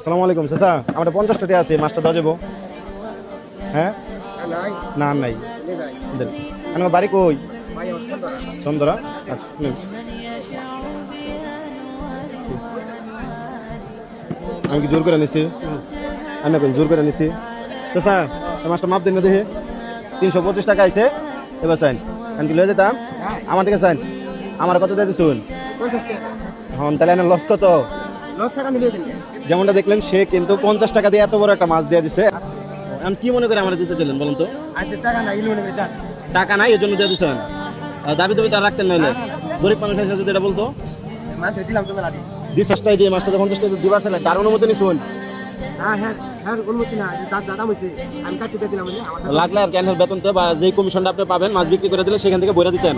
আসসালামু আলাইকুম চাচা, আমার 50 টাকা আছে, মাছটা দেওয়া যাবো? হ্যাঁ না নাই দেন। আমার বাড়ি কই? সন্দরা। আচ্ছা নিন। ঠিক আছে। আমি কি জোর করে নিছি? আমি এখন জোর করে নিছি। চাচা এই মাছটা মাপ দিন না দেখে। 325 টাকা আইছে, এবার চাইন আমি কি লয়ে যেতাম? আমার থেকে চাইন। আমার কত দিয়ে দিছুন? হন তাহলে না লস কত? যেমনটা দেখলেন সে কিন্তু 50 টাকা দিয়ে এত বড় একটা মাছ দিয়ে দিছে। আমি কি মনে করে আমার দিতে চলেন বলুন তো? টাকা নাই এই জন্য দিয়ে দিচ্ছেন? দাবি দাবি তার রাখতেন নাইলে গরিব মানুষ এসে যদি এটা বলতো দিশাসটাই যে মাছটা 50 টাকা দিবার চাইলে তার অনুমতি নিছুন? লাগলে আর ক্যান্সার বেতন তো বা যে কমিশনটা আপনি পাবেন মাছ বিক্রি করে দিলে সেখান থেকে বইরা দিতেন।